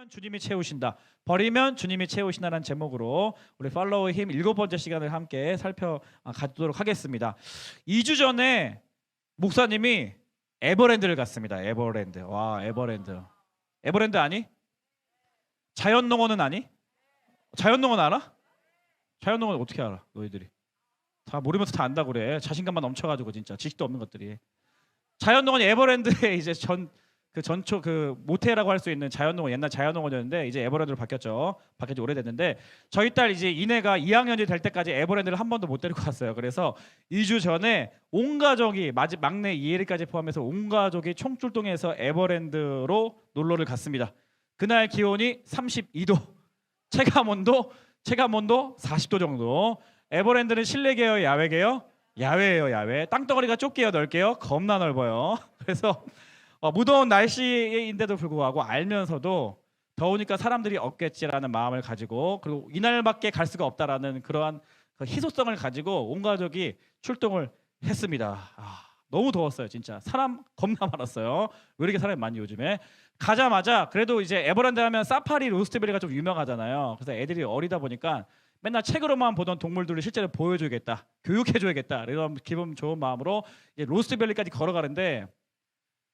주님이 채우신다. 버리면 주님이 채우신다는 제목으로 우리 팔로우의 힘 7번째 시간을 함께 살펴가도록 하겠습니다. 2주 전에 목사님이 에버랜드를 갔습니다. 에버랜드. 와, 에버랜드. 에버랜드 아니? 자연농원은 아니? 자연농원 알아? 자연농원 어떻게 알아? 너희들이 다 모르면서 다 안다고 그래. 자신감만 넘쳐가지고 진짜 지식도 없는 것들이. 자연농원이 에버랜드에 이제 전초 모텔이라고 할 수 있는 자연농원, 옛날 자연농원이었는데 이제 에버랜드로 바뀌었죠. 바뀐 지 오래됐는데 저희 딸 이제 이내가 2학년이 될 때까지 에버랜드를 한 번도 못 데리고 갔어요. 그래서 2주 전에 온 가족이 막내 이혜리까지 포함해서 온 가족이 총출동해서 에버랜드로 놀러를 갔습니다. 그날 기온이 32도, 체감온도 40도 정도. 에버랜드는 실내계요, 야외계요? 야외예요, 야외. 땅덩어리가 좁게요, 넓게요? 겁나 넓어요. 그래서 무더운 날씨인데도 불구하고 알면서도 더우니까 사람들이 없겠지라는 마음을 가지고, 그리고 이날밖에 갈 수가 없다라는 그러한 희소성을 가지고 온 가족이 출동을 했습니다. 너무 더웠어요, 진짜. 사람 겁나 많았어요. 왜 이렇게 사람이 많이 요즘에? 가자마자 그래도 이제 에버랜드 하면 사파리 로스트베리가 좀 유명하잖아요. 그래서 애들이 어리다 보니까 맨날 책으로만 보던 동물들을 실제로 보여줘야겠다, 교육해줘야겠다, 이런 기분 좋은 마음으로 이제 로스트밸리까지 걸어가는데,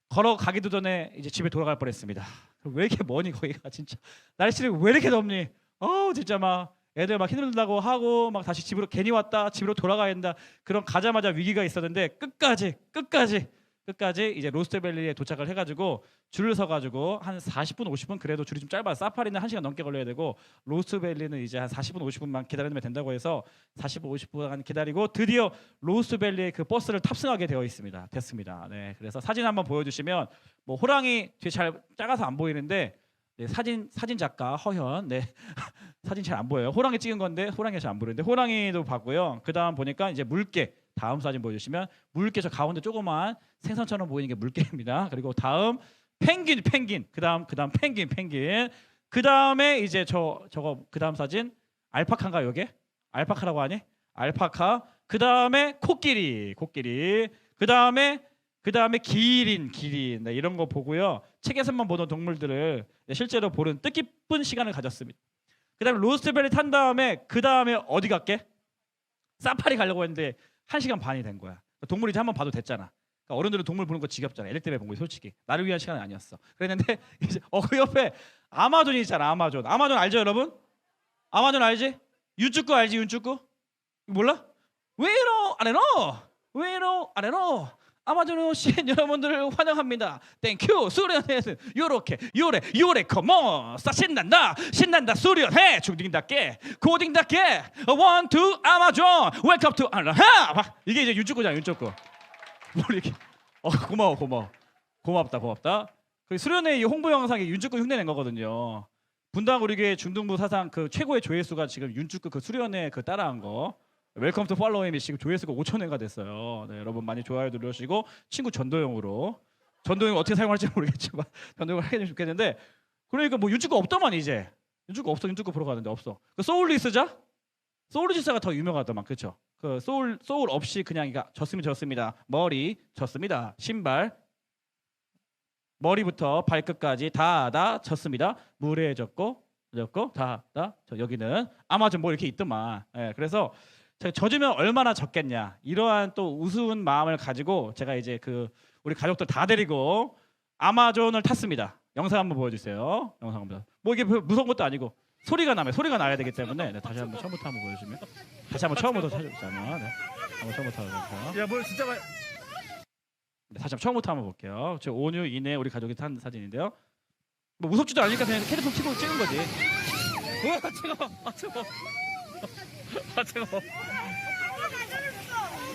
걸어가기도 전에 이제 집에 돌아갈 뻔했습니다. 왜 이렇게 머니 거기가 진짜 날씨를 왜 이렇게 덥니? 진짜 막 애들 막 힘들다고 하고 막 다시 집으로 괜히 왔다, 집으로 돌아가야 된다, 그런 가자마자 위기가 있었는데 끝까지 이제 로스트밸리에 도착을 해가지고 줄을 서가지고 한 40분 50분, 그래도 줄이 좀 짧아요. 사파리는 1시간 넘게 걸려야 되고 로스트밸리는 이제 한 40분 50분만 기다리면 된다고 해서 40분 50분 기다리고 드디어 로스트밸리에 그 버스를 탑승하게 되어 있습니다. 됐습니다. 네, 그래서 사진 한번 보여주시면 뭐 호랑이 뒤에 잘 작아서 안 보이는데, 네, 사진 작가 허현, 네 사진 잘 안 보여요. 호랑이 찍은 건데 호랑이가 잘 안 보이는데 호랑이도 봤고요. 그 다음 보니까 이제 물개, 다음 사진 보여주시면 물개, 저 가운데 조그만 생선처럼 보이는 게 물개입니다. 그리고 다음 펭귄, 그 다음 펭귄, 그 다음에 이제 저거 그 다음 사진 알파카인가, 요게 알파카라고 하니? 알파카. 그 다음에 코끼리, 그 다음에 기린, 네, 이런 거 보고요. 책에서만 보던 동물들을 실제로 보는 뜻깊은 시간을 가졌습니다. 그 다음에 로스트밸리 탄 다음에 그 다음에 어디 갈게? 사파리 가려고 했는데 1시간 반이 된 거야. 동물 이제 한번 봐도 됐잖아. 그러니까 어른들은 동물 보는 거 지겹잖아. 엘렉 때문에 본 거지, 솔직히. 나를 위한 시간은 아니었어. 그랬는데 이제 그 옆에 아마존이 있잖아. 아마존 알죠, 여러분? 아마존 알지? 윤쭈꾸 알지? 윤쭈꾸? 몰라? 위로 아래로 아마존에 오신 여러분들을 환영합니다. 땡큐. 수련회는 요렇게 요래 컴온. 신난다 수련회. 중딩답게 고딩답게 원 투 아마존 웰컴 투 알라하. 이게 이제 윤쭈꾸잖아, 윤쭈꾸. 뭘 이렇게 고맙다. 그 수련회 이 홍보 영상이 윤쭈꾸 흉내낸 거거든요. 분당 우리 교회 중등부 사상 그 최고의 조회수가 지금 윤쭈꾸 그 수련회 그 따라한 거. 웰컴 투 팔로우임이 지금 조회수가 5,000회가 됐어요. 네, 여러분 많이 좋아요 누르시고 친구 전도용 어떻게 사용할지 모르겠지만 전도용을 하게 되면 좋겠는데, 그러니까 뭐 윤쭈꾸 없더만 이제 윤쭈꾸 없어. 윤쭈꾸 보러 가는데 없어. 그 소울리스자가 더 유명하더만, 그렇죠? 그 소울 없이 그냥 졌으면 졌습니다. 머리 졌습니다. 신발 머리부터 발끝까지 다 졌습니다. 물에 졌고 다 여기는 아마존 뭐 이렇게 있더만. 네, 그래서 젖으면 얼마나 젖겠냐, 이러한 또 우스운 마음을 가지고 제가 이제 우리 가족들 다 데리고 아마존을 탔습니다. 영상 한번 보여주세요. 영상 한번. 뭐 이게 무서운 것도 아니고 소리가 나야 되기 때문에, 네, 다시 한번 처음부터 한번 보여주시면, 다시 한번 처음부터 찾아보자면, 네, 한번 처음부터 볼게요. 야, 뭘 진짜 많이. 네, 다시 한번 처음부터 한번 볼게요. 저 5년 이내 우리 가족이 탄 사진인데요. 뭐 무섭지도 않으니까 그냥 핸드폰 켜고 찍은 거지. 우와, 차가워.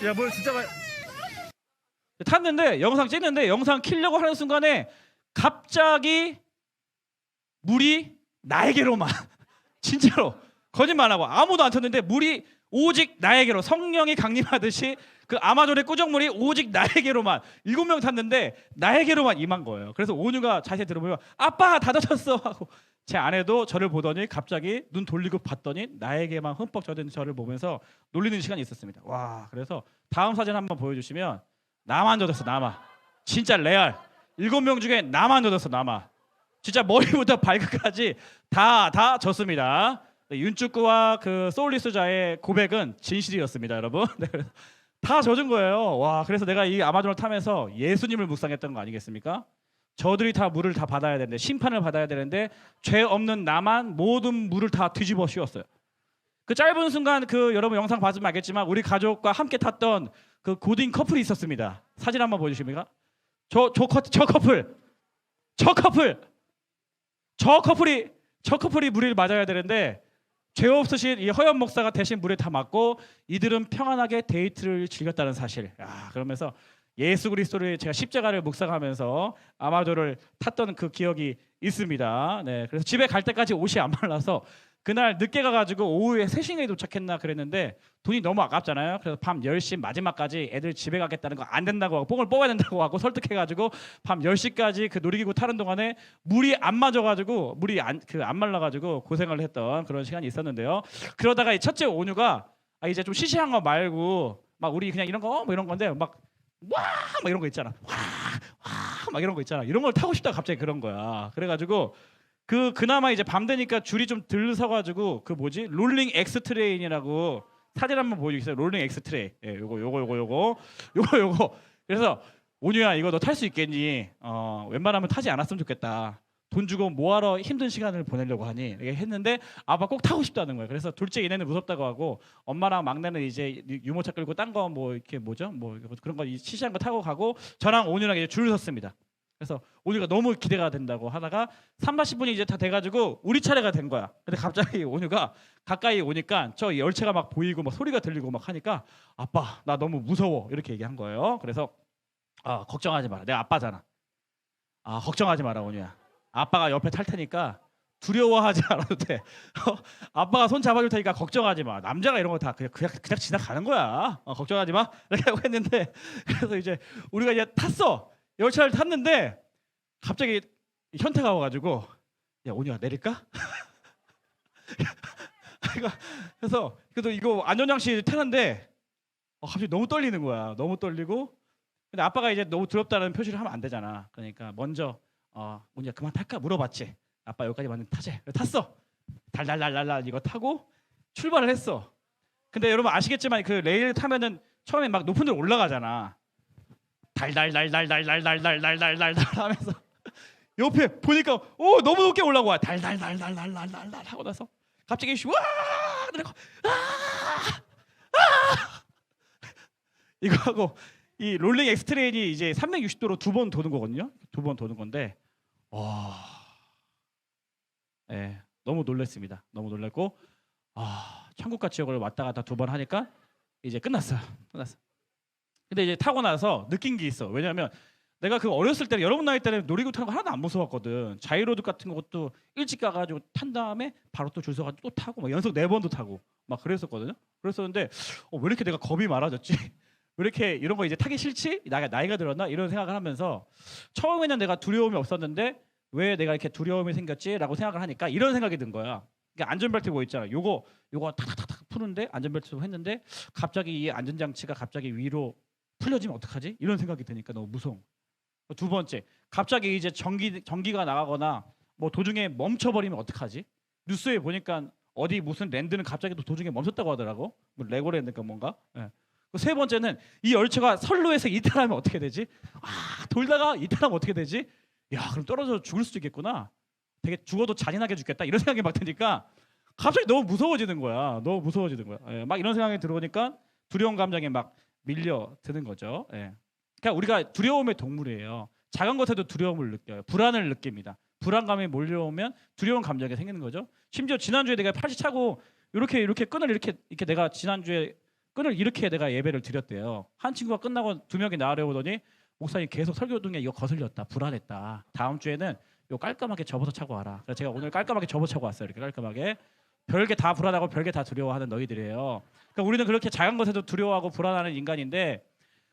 야, 뭘 진짜 많이. 탔는데 영상 찍는데 영상 키려고 하는 순간에 갑자기 물이 나에게로만 진짜로 거짓말 안 하고 아무도 안 탔는데 물이 오직 나에게로, 성령이 강림하듯이 그 아마존의 꾸정물이 오직 나에게로만 7명 탔는데 나에게로만 임한 거예요. 그래서 온유가 자세히 들어보면 아빠 다 젖었어 하고, 제 아내도 저를 보더니 갑자기 눈 돌리고 봤더니 나에게만 흠뻑 젖은 저를 보면서 놀리는 시간이 있었습니다. 와, 그래서 다음 사진 한번 보여주시면 나만 젖었어. 나만. 진짜 레알. 7명 중에 나만 젖었어. 나만. 진짜 머리부터 발끝까지 다 졌습니다. 네, 윤축구와 그 소울리스자의 고백은 진실이었습니다, 여러분. 네, 다 젖은 거예요. 와, 그래서 내가 이 아마존을 타면서 예수님을 묵상했던 거 아니겠습니까? 저들이 다 물을 다 받아야 되는데, 심판을 받아야 되는데, 죄 없는 나만 모든 물을 다 뒤집어 씌웠어요. 그 짧은 순간 그 여러분 영상 봤으면 알겠지만 우리 가족과 함께 탔던 그 고딩 커플이 있었습니다. 사진 한번 보여주십니까? 저 커플이 물을 맞아야 되는데 죄 없으신 이 허연 목사가 대신 물에 다 맞고 이들은 평안하게 데이트를 즐겼다는 사실. 그러면서 예수 그리스도를 제가 십자가를 묵상하면서 아마존을 탔던 그 기억이 있습니다. 네, 그래서 집에 갈 때까지 옷이 안 말라서 그날 늦게 가가지고 오후에 3시에 도착했나 그랬는데 돈이 너무 아깝잖아요. 그래서 밤 10시 마지막까지 애들 집에 가겠다는 거 안 된다고 하고 뽕을 뽑아야 된다고 하고 설득해가지고 밤 10시까지 그 놀이기구 타는 동안에 물이 안 맞아가지고 물이 안 말라가지고 고생을 했던 그런 시간이 있었는데요. 그러다가 이 첫째 온유가 이제 좀 시시한 거 말고 막 우리 그냥 이런 거 뭐 이런 건데 막 이런 거 있잖아. 막 이런 거 있잖아. 이런 걸 타고 싶다 갑자기 그런 거야. 그래가지고 그나마 이제 밤 되니까 줄이 좀 들 서가지고 그 뭐지 롤링 엑스트레인이라고 사진 한번 보여주겠어요. 롤링 엑스트레인. 예, 요거. 그래서 온유야 이거 너 탈 수 있겠니? 웬만하면 타지 않았으면 좋겠다. 돈 주고 뭐하러 힘든 시간을 보내려고 하니? 이렇게 했는데 아빠 꼭 타고 싶다는 거예요. 그래서 둘째 얘네는 무섭다고 하고 엄마랑 막내는 이제 유모차 끌고 딴 거 뭐 이렇게 뭐죠? 뭐 그런 거 시시한 거 타고 가고 저랑 온유랑 이제 줄 섰습니다. 그래서 온유가 너무 기대가 된다고 하다가 30-40분이 이제 다 돼가지고 우리 차례가 된 거야. 근데 갑자기 온유가 가까이 오니까 저 열차가 막 보이고 막 소리가 들리고 막 하니까 아빠 나 너무 무서워 이렇게 얘기한 거예요. 그래서 걱정하지 마라. 내가 아빠잖아. 걱정하지 마라 온유야. 아빠가 옆에 탈 테니까 두려워하지 않아도 돼. 아빠가 손 잡아줄 테니까 걱정하지 마. 남자가 이런 거 다 그냥 지나가는 거야. 걱정하지 마. 이렇게 하고 했는데 그래서 이제 우리가 이제 탔어. 열차를 탔는데 갑자기 현태가 와가지고 야 온유야 내릴까? 그래서 그래도 이거 안전장치 타는데 갑자기 너무 떨리는 거야. 너무 떨리고 근데 아빠가 이제 너무 두렵다는 표시를 하면 안 되잖아. 그러니까 먼저 온유야 그만 탈까 물어봤지. 아빠 여기까지 왔는데 타재. 탔어. 달달달달달 이거 타고 출발을 했어. 근데 여러분 아시겠지만 그 레일 타면은 처음에 막 높은 데로 올라가잖아. 달달달달달달달달달달달 하면서 옆에 보니까 너무 높게 올라고 와. 달달달달달달달 하고 나서 갑자기 와 그러고 이거 하고 이 롤링 엑스트레인이 이제 360도로 2번 도는 거거든요. 2번 도는 건데 네, 너무 놀랐습니다. 너무 놀랐고 천국과 지옥을 왔다 갔다 2번 하니까 이제 끝났어. 근데 이제 타고 나서 느낀 게 있어. 왜냐하면 내가 그 어렸을 때 여러분 나이 때는 놀이기구 타는 거 하나도 안 무서웠거든. 자이로드 같은 것도 일찍 가가지고 탄 다음에 바로 또 줄 서가지고 또 타고 막 연속 4번도 타고 막 그랬었거든요. 그랬었는데 왜 이렇게 내가 겁이 많아졌지? 왜 이렇게 이런 거 이제 타기 싫지? 나이가 들었나? 이런 생각을 하면서 처음에는 내가 두려움이 없었는데 왜 내가 이렇게 두려움이 생겼지? 라고 생각을 하니까 이런 생각이 든 거야. 그러니까 안전벨트 뭐 있잖아. 요거 탁탁탁 푸는데 안전벨트로 했는데 갑자기 이 안전장치가 갑자기 위로 풀려지면 어떡하지? 이런 생각이 드니까 너무 무서워. 2번째, 갑자기 이제 전기가 나가거나 뭐 도중에 멈춰버리면 어떡하지? 뉴스에 보니까 어디 무슨 랜드는 갑자기 또 도중에 멈췄다고 하더라고. 뭐 레고랜드인가 뭔가. 예. 3번째는 이 열차가 선로에서 이탈하면 어떻게 되지? 돌다가 이탈하면 어떻게 되지? 야, 그럼 떨어져 죽을 수도 있겠구나. 되게 죽어도 잔인하게 죽겠다. 이런 생각이 막 드니까 갑자기 너무 무서워지는 거야. 예, 막 이런 생각이 들어오니까 두려운 감정에 막 밀려 드는 거죠. 예. 그러니까 우리가 두려움의 동물이에요. 작은 것에도 두려움을 느껴요. 불안을 느낍니다. 불안감이 몰려오면 두려운 감정이 생기는 거죠. 심지어 지난주에 내가 팔찌 차고 이렇게 끈을 이렇게 내가 지난주에 끈을 이렇게 내가 예배를 드렸대요. 한 친구가 끝나고 2명이 나아려오더니 목사님 계속 설교 중에 이거 거슬렸다. 불안했다. 다음 주에는 이거 깔끔하게 접어서 차고 와라. 그래서 제가 오늘 깔끔하게 접어 차고 왔어요. 이렇게 깔끔하게. 별게 다 불안하고 별게 다 두려워하는 너희들이에요. 그러니까 우리는 그렇게 작은 것에도 두려워하고 불안하는 인간인데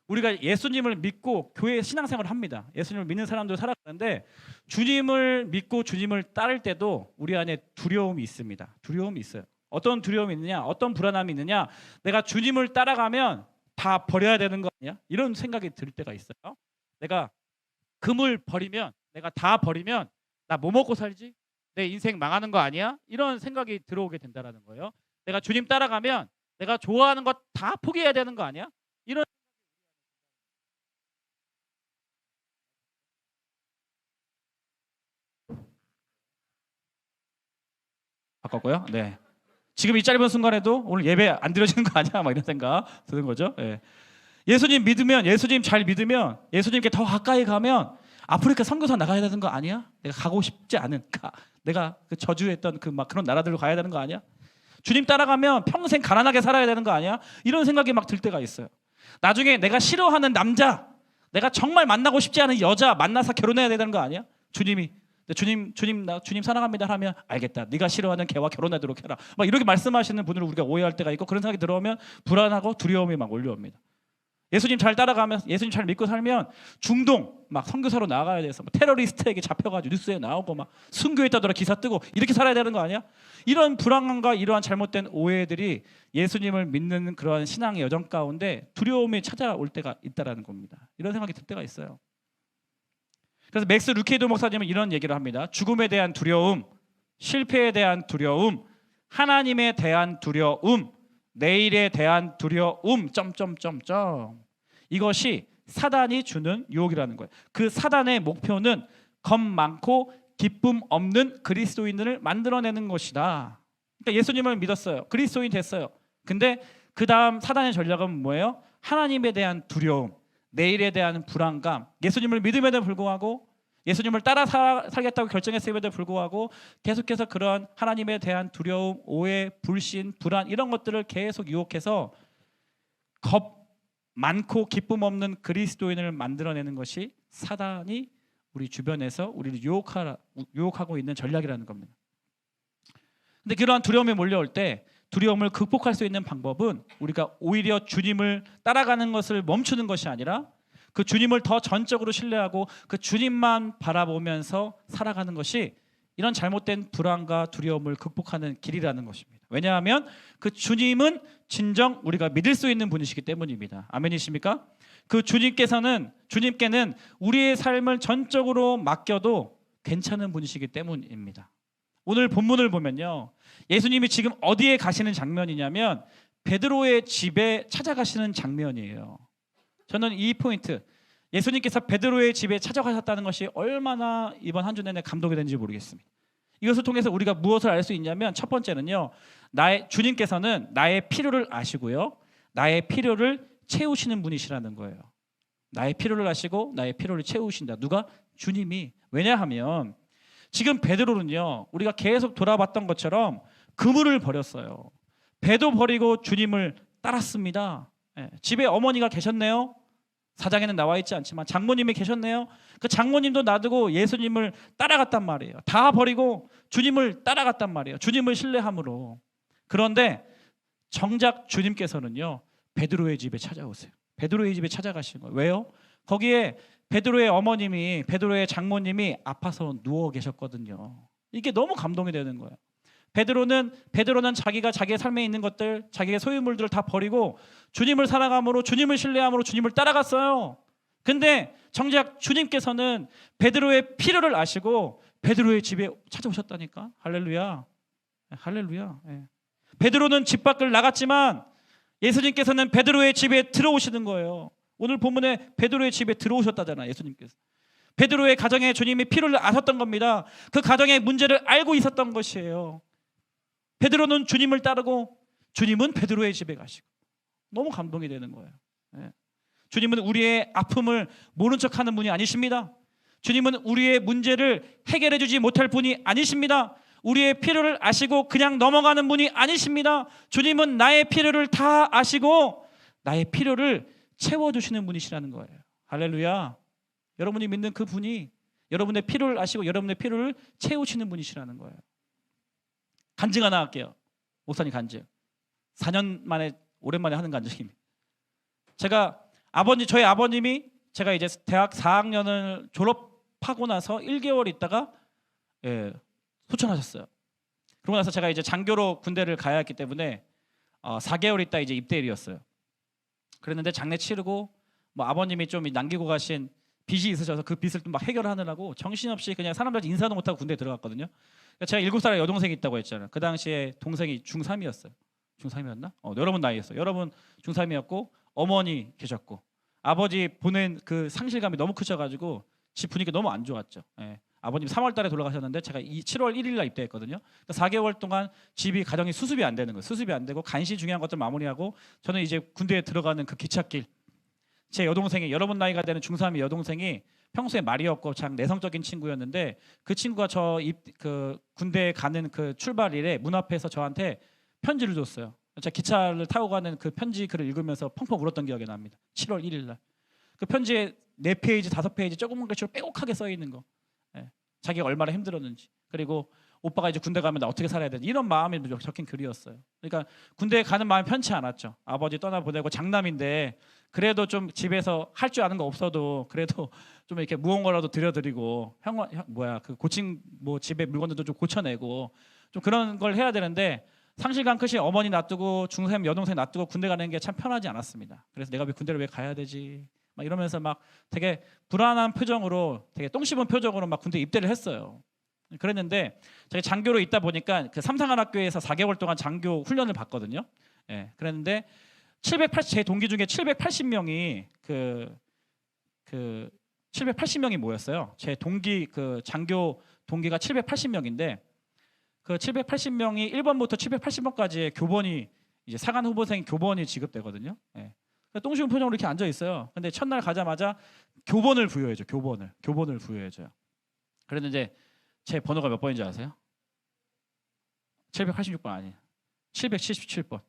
우리가 예수님을 믿고 교회 신앙생활을 합니다. 예수님을 믿는 사람들 살아가는데 주님을 믿고 주님을 따를 때도 우리 안에 두려움이 있습니다. 두려움이 있어요. 어떤 두려움이 있느냐? 어떤 불안함이 있느냐? 내가 주님을 따라가면 다 버려야 되는 거 아니야? 이런 생각이 들 때가 있어요. 내가 금을 버리면 내가 다 버리면 나 뭐 먹고 살지? 내 인생 망하는 거 아니야? 이런 생각이 들어오게 된다라는 거예요. 내가 주님 따라가면 내가 좋아하는 것 다 포기해야 되는 거 아니야? 이런 바꿨고요. 네. 지금 이 짧은 순간에도 오늘 예배 안 드려지는 거 아니야? 막 이런 생각 드는 거죠. 예. 예수님 믿으면, 예수님 잘 믿으면, 예수님께 더 가까이 가면 아프리카 선교사 나가야 되는 거 아니야? 내가 가고 싶지 않은가? 내가 그 저주했던 그 막 그런 나라들로 가야 되는 거 아니야? 주님 따라가면 평생 가난하게 살아야 되는 거 아니야? 이런 생각이 막 들 때가 있어요. 나중에 내가 싫어하는 남자, 내가 정말 만나고 싶지 않은 여자 만나서 결혼해야 되는 거 아니야? 주님이 나 주님 사랑합니다 하면 알겠다. 네가 싫어하는 걔와 결혼하도록 해라. 막 이렇게 말씀하시는 분을 우리가 오해할 때가 있고 그런 생각이 들어오면 불안하고 두려움이 막 몰려옵니다. 예수님 잘 따라가면 예수님 잘 믿고 살면 중동 막 선교사로 나가야 돼서 테러리스트에게 잡혀가지고 뉴스에 나오고 막 순교했다더라 기사 뜨고 이렇게 살아야 되는 거 아니야? 이런 불안감과 이러한 잘못된 오해들이 예수님을 믿는 그러한 신앙의 여정 가운데 두려움이 찾아올 때가 있다라는 겁니다. 이런 생각이 들 때가 있어요. 그래서 맥스 루케이도 목사님은 이런 얘기를 합니다. 죽음에 대한 두려움, 실패에 대한 두려움, 하나님에 대한 두려움, 내일에 대한 두려움 점점점점 이것이 사단이 주는 유혹이라는 거예요. 그 사단의 목표는 겁 많고 기쁨 없는 그리스도인들을 만들어내는 것이다. 그러니까 예수님을 믿었어요. 그리스도인 됐어요. 근데 그 다음 사단의 전략은 뭐예요? 하나님에 대한 두려움, 내일에 대한 불안감, 예수님을 믿음에도 불구하고 예수님을 따라 살겠다고 결정했음에도 불구하고 계속해서 그런 하나님에 대한 두려움, 오해, 불신, 불안 이런 것들을 계속 유혹해서 겁 많고 기쁨 없는 그리스도인을 만들어내는 것이 사단이 우리 주변에서 우리를 유혹하고 있는 전략이라는 겁니다. 근데 그러한 두려움이 몰려올 때 두려움을 극복할 수 있는 방법은 우리가 오히려 주님을 따라가는 것을 멈추는 것이 아니라 그 주님을 더 전적으로 신뢰하고 그 주님만 바라보면서 살아가는 것이 이런 잘못된 불안과 두려움을 극복하는 길이라는 것입니다. 왜냐하면 그 주님은 진정 우리가 믿을 수 있는 분이시기 때문입니다. 아멘이십니까? 그 주님께는 우리의 삶을 전적으로 맡겨도 괜찮은 분이시기 때문입니다. 오늘 본문을 보면요, 예수님이 지금 어디에 가시는 장면이냐면 베드로의 집에 찾아가시는 장면이에요. 저는 이 포인트, 예수님께서 베드로의 집에 찾아가셨다는 것이 얼마나 이번 한 주 내내 감동이 되는지 모르겠습니다. 이것을 통해서 우리가 무엇을 알 수 있냐면 첫 번째는요, 주님께서는 나의 필요를 아시고요, 나의 필요를 채우시는 분이시라는 거예요. 나의 필요를 아시고 나의 필요를 채우신다. 누가? 주님이. 왜냐하면 지금 베드로는요, 우리가 계속 돌아봤던 것처럼 그물을 버렸어요. 배도 버리고 주님을 따랐습니다. 집에 어머니가 계셨네요. 사장에는 나와 있지 않지만 장모님이 계셨네요. 그 장모님도 놔두고 예수님을 따라갔단 말이에요. 다 버리고 주님을 따라갔단 말이에요. 주님을 신뢰함으로. 그런데 정작 주님께서는요, 베드로의 집에 찾아오세요. 베드로의 집에 찾아가시는 거예요. 왜요? 거기에 베드로의 어머님이, 베드로의 장모님이 아파서 누워 계셨거든요. 이게 너무 감동이 되는 거예요. 베드로는 자기가 자기의 삶에 있는 것들, 자기의 소유물들을 다 버리고 주님을 살아감으로, 주님을 신뢰함으로 주님을 따라갔어요. 근데 정작 주님께서는 베드로의 필요를 아시고 베드로의 집에 찾아오셨다니까. 할렐루야. 할렐루야. 베드로는 집 밖을 나갔지만 예수님께서는 베드로의 집에 들어오시는 거예요. 오늘 본문에 베드로의 집에 들어오셨다잖아, 예수님께서. 베드로의 가정에 주님이 필요를 아셨던 겁니다. 그 가정의 문제를 알고 있었던 것이에요. 베드로는 주님을 따르고 주님은 베드로의 집에 가시고. 너무 감동이 되는 거예요. 주님은 우리의 아픔을 모른 척하는 분이 아니십니다. 주님은 우리의 문제를 해결해 주지 못할 분이 아니십니다. 우리의 필요를 아시고 그냥 넘어가는 분이 아니십니다. 주님은 나의 필요를 다 아시고 나의 필요를 채워주시는 분이시라는 거예요. 할렐루야. 여러분이 믿는 그 분이 여러분의 필요를 아시고 여러분의 필요를 채우시는 분이시라는 거예요. 간증 하나 할게요. 목사님 간증. 4년 만에 오랜만에 하는 간증입니다. 저희 아버님이 제가 이제 대학 4학년을 졸업하고 나서 1개월 있다가 소천하셨어요. 그러고 나서 제가 이제 장교로 군대를 가야 했기 때문에 4개월 있다 이제 입대일이었어요. 그랬는데 장례 치르고 뭐 아버님이 좀 남기고 가신 빚이 있으셔서 그 빚을 또 막 해결하느라고 정신없이 그냥 사람들한테 인사도 못하고 군대에 들어갔거든요. 그러니까 제가 7살에 여동생이 있다고 했잖아요. 그 당시에 동생이 중3이었어요. 중3이었나? 여러분 나이였어요. 여러분 중3이었고 어머니 계셨고 아버지 보낸 그 상실감이 너무 크셔가지고 집 분위기가 너무 안 좋았죠. 예. 아버님 3월 달에 돌아가셨는데 제가 7월 1일 날 입대했거든요. 그러니까 4개월 동안 집이 가정이 수습이 안 되는 거예요. 수습이 안 되고 간신히 중요한 것들 마무리하고 저는 이제 군대에 들어가는 그 기찻길 제 여동생이 여러분 나이가 되는 중3의 여동생이 평소에 말이 없고 참 내성적인 친구였는데 그 친구가 그 군대에 가는 그 출발일에 문 앞에서 저한테 편지를 줬어요. 제가 기차를 타고 가는 그 편지 글을 읽으면서 펑펑 울었던 기억이 납니다. 7월 1일 날. 그 편지에 4페이지, 5페이지 조그만 글씨로 빼곡하게 써 있는 거. 예. 자기가 얼마나 힘들었는지. 그리고 오빠가 이제 군대 가면 나 어떻게 살아야 되지? 이런 마음이 적힌 글이었어요. 그러니까 군대에 가는 마음이 편치 않았죠. 아버지 떠나보내고 장남인데 그래도 좀 집에서 할 줄 아는 거 없어도 그래도 좀 이렇게 무거운 거라도 들여드리고 그 고친 뭐 집에 물건들도 좀 고쳐내고 좀 그런 걸 해야 되는데 상실감 끝이 어머니 놔두고 중3 여동생 놔두고 군대 가는 게 참 편하지 않았습니다. 그래서 내가 군대를 왜 가야 되지? 막 이러면서 막 되게 불안한 표정으로 되게 똥 씹은 표정으로 막 군대 입대를 했어요. 그랬는데 제가 장교로 있다 보니까 그 삼상한학교에서 4개월 동안 장교 훈련을 받거든요. 예, 그랬는데 제 동기 중에 780명이 그 780명이 모였어요. 제 동기 그 장교 동기가 780명인데 그 780명이 1번부터 780번까지의 교번이 이제 사관 후보생 교번이 지급되거든요. 예. 똥쉬운 표정으로 이렇게 앉아 있어요. 근데 첫날 가자마자 교번을 부여해줘. 교번을 부여해줘요. 그랬는데 제 번호가 몇 번인지 아세요? 786번 아니에요. 777번.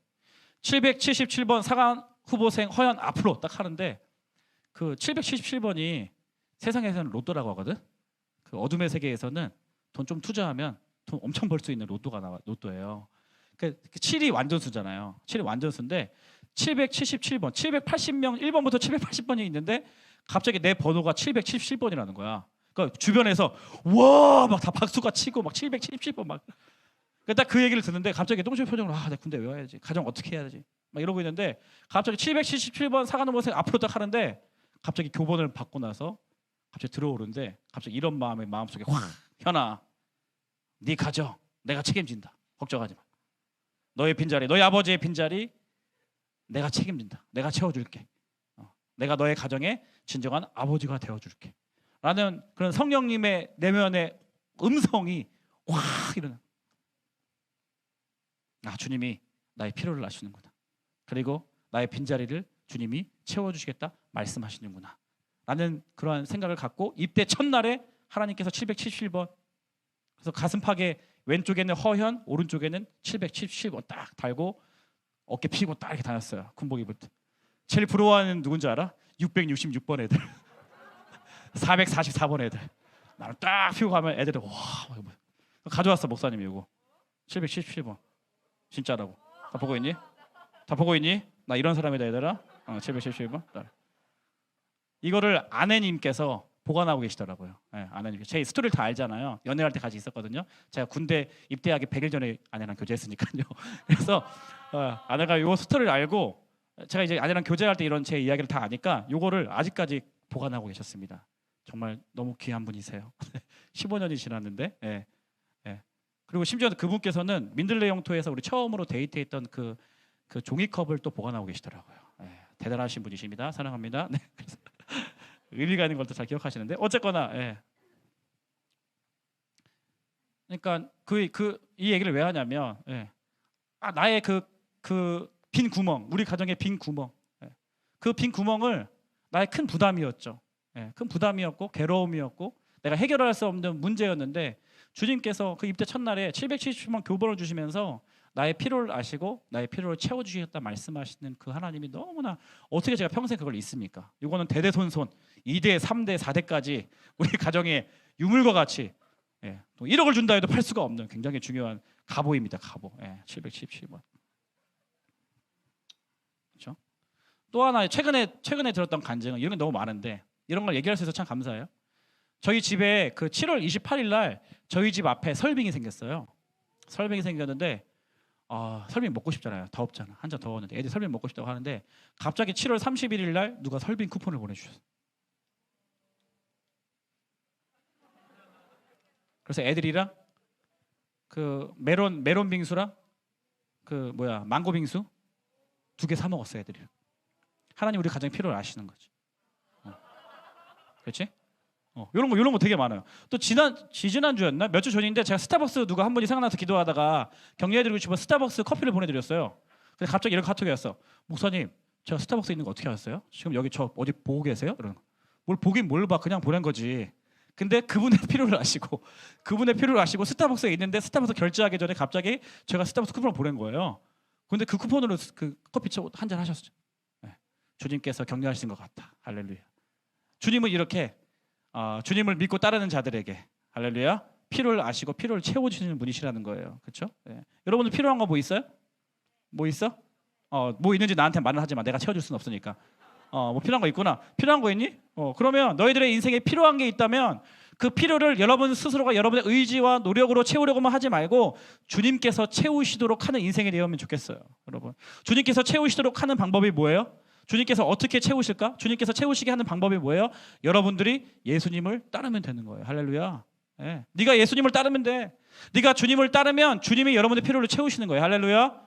777번 사관 후보생 허연 앞으로 딱 하는데 그 777번이 세상에서는 로또라고 하거든. 그 어둠의 세계에서는 돈 좀 투자하면 돈 엄청 벌 수 있는 로또예요. 그 7이 완전수잖아요. 7이 완전수인데 777번, 780명 1번부터 780번이 있는데 갑자기 내 번호가 777번이라는 거야. 그러니까 주변에서 와 막 다 박수가 치고 막 777번 막 딱 그 얘기를 듣는데 갑자기 똥줄 표정으로 내 군대 왜 와야지? 가정 어떻게 해야지? 막 이러고 있는데 갑자기 777번 사관후보생 앞으로 딱 하는데 갑자기 교번을 받고 나서 갑자기 들어오는데 갑자기 이런 마음속에 확 현아 네 가정 내가 책임진다. 걱정하지 마. 너의 빈자리, 너희 아버지의 빈자리 내가 책임진다. 내가 채워줄게. 내가 너의 가정의 진정한 아버지가 되어줄게. 라는 그런 성령님의 내면의 음성이 확 일어나. 주님이 나의 필요를 아시는구나. 그리고 나의 빈자리를 주님이 채워주시겠다 말씀하시는구나. 라는 그러한 생각을 갖고 입대 첫날에 하나님께서 777번 그래서 가슴팍에 왼쪽에는 허현, 오른쪽에는 777번 딱 달고 어깨 피고 딱 이렇게 다녔어요. 군복 입을 때. 제일 부러워하는 누군지 알아? 666번 애들. 444번 애들. 나는 딱 피고 가면 애들이 와 가져왔어 목사님이 이거 777번 진짜라고. 다 보고 있니? 다 보고 있니? 나 이런 사람이다 얘들아. 777번. 이거를 아내님께서 보관하고 계시더라고요. 네, 아내님. 제 스토리를 다 알잖아요. 연애할 때 같이 있었거든요. 제가 군대 입대하기 100일 전에 아내랑 교제했으니까요. 그래서 아내가 요 스토리를 알고 제가 이제 아내랑 교제할 때 이런 제 이야기를 다 아니까 요거를 아직까지 보관하고 계셨습니다. 정말 너무 귀한 분이세요. 15년이 지났는데. 예. 예. 그리고 심지어 그분께서는 민들레 영토에서 우리 처음으로 데이트했던 그 종이컵을 또 보관하고 계시더라고요. 예. 대단하신 분이십니다. 사랑합니다. 네. 그래서 의미가 있는 걸 또 잘 기억하시는데 어쨌거나 예. 그러니까 이 얘기를 왜 하냐면 예. 나의 그 빈 구멍, 우리 가정의 빈 구멍, 예. 그 빈 구멍을 나의 큰 부담이었죠. 예. 큰 부담이었고 괴로움이었고 내가 해결할 수 없는 문제였는데 주님께서 그 입대 첫날에 770만 교본을 주시면서 나의 필요를 아시고 나의 필요를 채워주시겠다 말씀하시는 그 하나님이 너무나 어떻게 제가 평생 그걸 잊습니까? 이거는 대대손손 2대, 3대, 4대까지 우리 가정의 유물과 같이 예, 또 1억을 준다 해도 팔 수가 없는 굉장히 중요한 갑오입니다. 갑오. 예, 777번. 그렇죠? 또 하나 최근에 들었던 간증은 이런 게 너무 많은데 이런 걸 얘기할 수 있어서 참 감사해요. 저희 집에 그 7월 28일 날 저희 집 앞에 설빙이 생겼어요. 설빙이 생겼는데 설빙 먹고 싶잖아요. 더웠잖아. 한참 더웠는데 애들 설빙 먹고 싶다고 하는데 갑자기 7월 31일 날 누가 설빙 쿠폰을 보내주셨어요. 그래서 애들이랑 그 메론 빙수랑 그 망고 빙수 2개 사 먹었어요. 애들이. 하나님 우리 가정의 필요를 아시는 거지. 그렇지? 이런 거 되게 많아요. 또 지난주였나? 몇 주 전인데 제가 스타벅스 누가 한 분이 생각나서 기도하다가 격려해드리고 싶어 스타벅스 커피를 보내드렸어요. 근데 갑자기 이런 카톡이 왔어. 목사님, 제가 스타벅스 있는 거 어떻게 아셨어요? 지금 여기 저 어디 보고 계세요? 이러는 거. 뭘 보긴 뭘 봐. 그냥 보낸 거지. 근데 그분의 필요를 아시고 스타벅스에 있는데 스타벅스 결제하기 전에 갑자기 제가 스타벅스 쿠폰을 보낸 거예요. 근데 그 쿠폰으로 그 커피 한 잔 하셨죠. 네. 주님께서 격려하신 것 같다. 할렐루야. 주님은 이렇게 주님을 믿고 따르는 자들에게 할렐루야 필요를 아시고 필요를 채워주시는 분이시라는 거예요. 그렇죠? 네. 여러분들 필요한 거 뭐 있어요? 뭐 있어? 뭐 있는지 나한테 말을 하지 마. 내가 채워줄 수는 없으니까. 뭐 필요한 거 있구나. 필요한 거 있니? 그러면 너희들의 인생에 필요한 게 있다면 그 필요를 여러분 스스로가 여러분의 의지와 노력으로 채우려고만 하지 말고 주님께서 채우시도록 하는 인생이 되었으면 좋겠어요. 여러분, 주님께서 채우시도록 하는 방법이 뭐예요? 주님께서 어떻게 채우실까? 주님께서 채우시게 하는 방법이 뭐예요? 여러분들이 예수님을 따르면 되는 거예요. 할렐루야. 네. 네가 예수님을 따르면 돼. 네가 주님을 따르면 주님이 여러분의 필요를 채우시는 거예요. 할렐루야.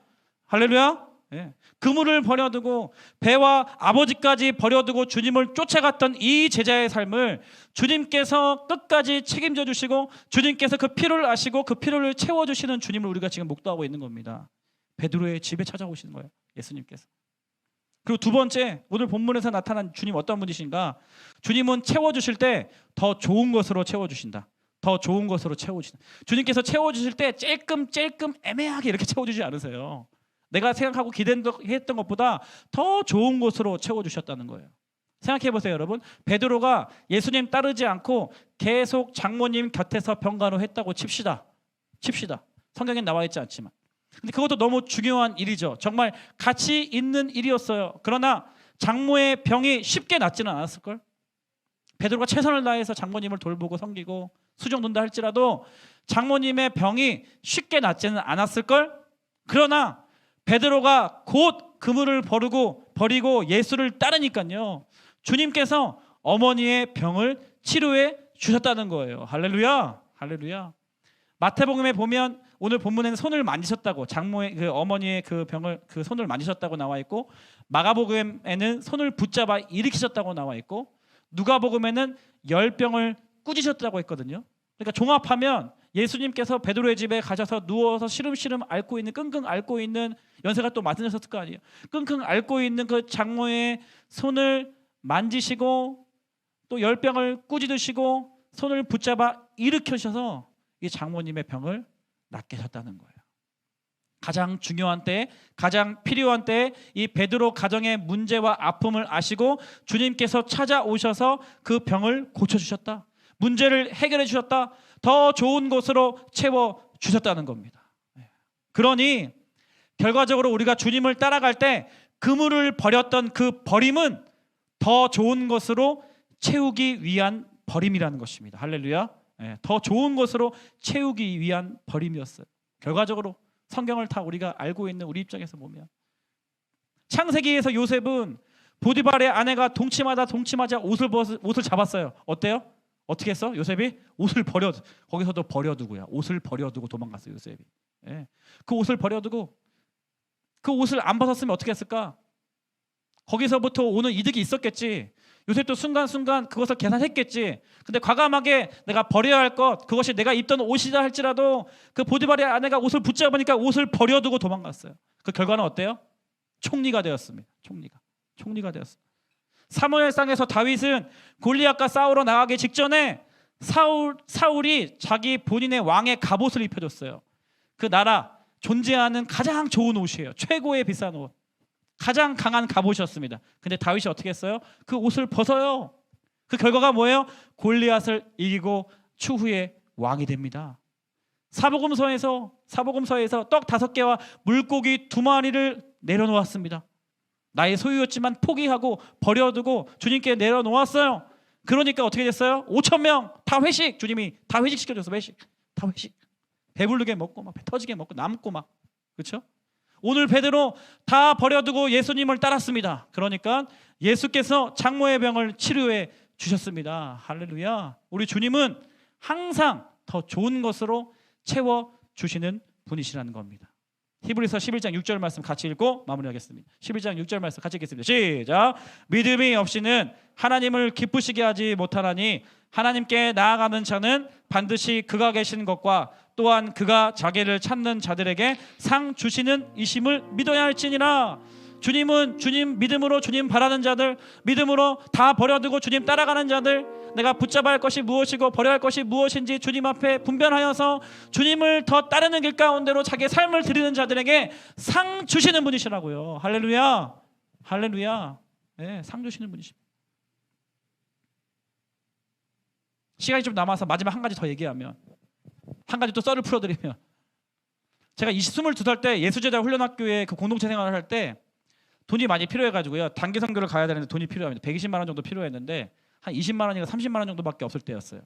할렐루야. 네. 그물을 버려두고 배와 아버지까지 버려두고 주님을 쫓아갔던 이 제자의 삶을 주님께서 끝까지 책임져 주시고 주님께서 그 필요를 아시고 그 필요를 채워주시는 주님을 우리가 지금 목도하고 있는 겁니다. 베드로의 집에 찾아오시는 거예요. 예수님께서. 그리고 두 번째, 오늘 본문에서 나타난 주님 어떤 분이신가? 주님은 채워주실 때 더 좋은 것으로 채워주신다. 더 좋은 것으로 채워주신다. 주님께서 채워주실 때 찔끔 애매하게 이렇게 채워주지 않으세요. 내가 생각하고 기대했던 것보다 더 좋은 것으로 채워주셨다는 거예요. 생각해 보세요, 여러분. 베드로가 예수님 따르지 않고 계속 장모님 곁에서 병간호했다고 칩시다. 성경에 나와 있지 않지만. 근데 그것도 너무 중요한 일이죠. 정말 가치 있는 일이었어요. 그러나 장모의 병이 쉽게 낫지는 않았을걸. 베드로가 최선을 다해서 장모님을 돌보고 섬기고 수종돈다 할지라도 장모님의 병이 쉽게 낫지는 않았을걸. 그러나 베드로가 곧 그물을 버리고 예수를 따르니까요, 주님께서 어머니의 병을 치료해 주셨다는 거예요. 할렐루야. 마태복음에 보면 오늘 본문에는 손을 만지셨다고, 장모의 그 어머니의 그 병을 그 손을 만지셨다고 나와 있고, 마가복음에는 손을 붙잡아 일으키셨다고 나와 있고, 누가복음에는 열병을 꾸짖으셨다고 했거든요. 그러니까 종합하면 예수님께서 베드로의 집에 가셔서 누워서 시름시름 앓고 있는, 끙끙 앓고 있는, 연세가 또 많으셨을 거 아니에요. 끙끙 앓고 있는 그 장모의 손을 만지시고 또 열병을 꾸짖으시고 손을 붙잡아 일으키셔서 이 장모님의 병을 낫게 하셨다는 거예요. 가장 중요한 때, 가장 필요한 때 이 베드로 가정의 문제와 아픔을 아시고 주님께서 찾아오셔서 그 병을 고쳐주셨다. 문제를 해결해 주셨다. 더 좋은 곳으로 채워주셨다는 겁니다. 그러니 결과적으로 우리가 주님을 따라갈 때 그물을 버렸던 그 버림은 더 좋은 것으로 채우기 위한 버림이라는 것입니다. 할렐루야. 더 좋은 것으로 채우기 위한 버림이었어요. 결과적으로 성경을 다 우리가 알고 있는 우리 입장에서 보면 창세기에서 요셉은 보디발의 아내가 동침하자 옷을 잡았어요. 어때요? 어떻게 했어? 요셉이 옷을 거기서도 버려두고요. 옷을 버려두고 도망갔어요. 요셉이. 그 옷을 버려두고 그 옷을 안 벗었으면 어떻게 했을까? 거기서부터 오는 이득이 있었겠지. 요셉도 순간순간 그것을 계산했겠지. 근데 과감하게 내가 버려야 할 것, 그것이 내가 입던 옷이다 할지라도 그 보디발의 아내가 옷을 붙잡으니까 옷을 버려두고 도망갔어요. 그 결과는 어때요? 총리가 되었습니다. 총리가 되었습니다. 사무엘상에서 다윗은 골리앗과 싸우러 나가기 직전에 사울이 자기 본인의 왕의 갑옷을 입혀줬어요. 그 나라 존재하는 가장 좋은 옷이에요. 최고의 비싼 옷, 가장 강한 갑옷이었습니다. 근데 다윗이 어떻게 했어요? 그 옷을 벗어요. 그 결과가 뭐예요? 골리앗을 이기고 추후에 왕이 됩니다. 사복음서에서 떡 5개와 물고기 2마리를 내려놓았습니다. 나의 소유였지만 포기하고 버려두고 주님께 내려놓았어요. 그러니까 어떻게 됐어요? 5,000명 다 회식. 주님이 다 회식시켜줘서 다 회식. 배부르게 먹고 막 배 터지게 먹고 남고 막. 그렇죠? 오늘 베드로 다 버려두고 예수님을 따랐습니다. 그러니까 예수께서 장모의 병을 치료해 주셨습니다. 할렐루야. 우리 주님은 항상 더 좋은 것으로 채워 주시는 분이시라는 겁니다. 히브리서 11장 6절 말씀 같이 읽고 마무리하겠습니다. 11장 6절 말씀 같이 읽겠습니다. 시작. 믿음이 없이는 하나님을 기쁘시게 하지 못하나니 하나님께 나아가는 자는 반드시 그가 계신 것과 또한 그가 자기를 찾는 자들에게 상 주시는 이심을 믿어야 할지니라. 주님은 주님 믿음으로 주님 바라는 자들, 믿음으로 다 버려두고 주님 따라가는 자들, 내가 붙잡아야 할 것이 무엇이고 버려야 할 것이 무엇인지 주님 앞에 분별하여서 주님을 더 따르는 길 가운데로 자기의 삶을 드리는 자들에게 상 주시는 분이시라고요. 할렐루야, 할렐루야. 네, 상 주시는 분이십니다. 시간이 좀 남아서 마지막 한 가지 더 얘기하면, 한 가지 또 썰을 풀어드리면, 제가 22살 때 예수제자 훈련학교에 그 공동체 생활을 할 때 돈이 많이 필요해가지고요, 단기 선교를 가야 되는데 돈이 필요합니다. 120만 원 정도 필요했는데 한 20만 원이나 30만 원 정도밖에 없을 때였어요.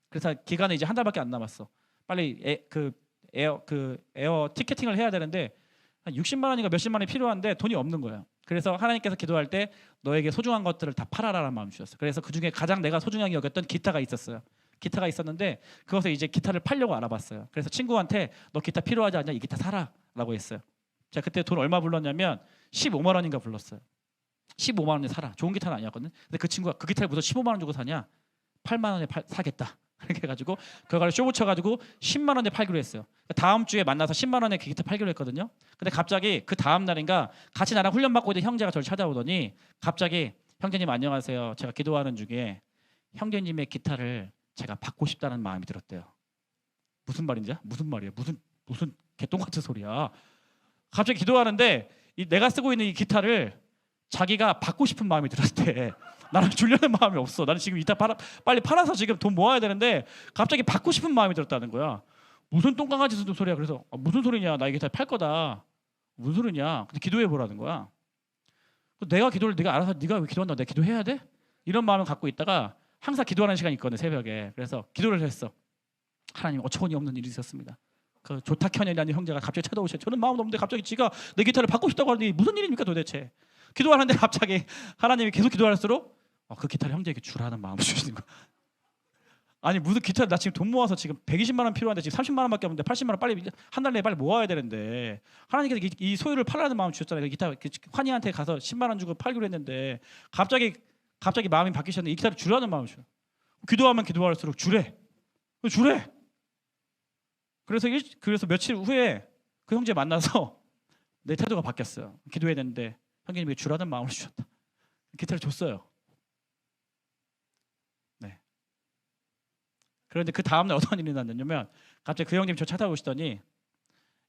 그래서 기간은 이제 한 달밖에 안 남았어. 빨리 에어 티켓팅을 해야 되는데 한 60만 원인가 몇십만 원이 필요한데 돈이 없는 거예요. 그래서 하나님께서 기도할 때 너에게 소중한 것들을 다 팔아라라는 마음 주셨어요. 그래서 그 중에 가장 내가 소중하게 여겼던 기타가 있었어요. 기타가 있었는데 그것을 이제 기타를 팔려고 알아봤어요. 그래서 친구한테 너 기타 필요하지 않냐? 이 기타 사라라고 했어요. 제가 그때 돈 얼마 불렀냐면 15만 원인가 불렀어요. 15만 원에 사라. 좋은 기타는 아니었거든. 근데 그 친구가 그 기타를 무슨 15만 원 주고 사냐? 8만 원에 사겠다. 그렇게 해가지고 그걸 쇼 붙여가지고 10만 원에 팔기로 했어요. 다음 주에 만나서 10만 원에 그 기타 팔기로 했거든요. 근데 갑자기 그 다음 날인가 같이 나랑 훈련 받고 있는 형제가 저를 찾아오더니 갑자기 형제님 안녕하세요. 제가 기도하는 중에 형제님의 기타를 제가 받고 싶다는 마음이 들었대요. 무슨 말인지? 무슨 말이야? 무슨 개똥 같은 소리야? 갑자기 기도하는데 내가 쓰고 있는 이 기타를 자기가 받고 싶은 마음이 들었대. 나는 주려는 마음이 없어. 나는 지금 기타 빨리 팔아서 지금 돈 모아야 되는데 갑자기 받고 싶은 마음이 들었다는 거야. 무슨 똥강아지 소리야? 그래서 무슨 소리냐? 나 이 기타 팔 거다. 무슨 소리냐? 근데 기도해 보라는 거야. 내가 기도를 네가 알아서 네가 왜 기도한다고 내가 기도해야 돼? 이런 마음을 갖고 있다가 항상 기도하는 시간이 있거든, 새벽에. 그래서 기도를 했어. 하나님, 어처구니 없는 일이 있었습니다. 그 조탁현이라는 형제가 갑자기 찾아오셔. 저는 마음도 없는데 갑자기 지가 내 기타를 받고 싶다고 하더니 무슨 일입니까 도대체? 기도하는데 갑자기 하나님이 계속 기도할수록 그 기타를 형제에게 주라는 마음을 주시는 거야. 아니 무슨 기타를 나 지금 돈 모아서 지금 120만 원 필요한데 지금 30만 원밖에 없는데 80만 원 빨리 한 달 내에 빨리 모아야 되는데 하나님께서 이 소유를 팔라는 마음을 주셨잖아요. 그 기타 환희한테 가서 10만 원 주고 팔기로 했는데 갑자기 마음이 바뀌셨는데 이 기타를 주라는 마음을 줘요. 기도하면 기도할수록 주래. 그래서 며칠 후에 그 형제 만나서 내 태도가 바뀌었어요. 기도해야 되는데 형님이 주라는 마음을 주셨다. 기타를 줬어요. 네. 그런데 그 다음날 어떤 일이 났냐면 갑자기 그 형님이 저 찾아오시더니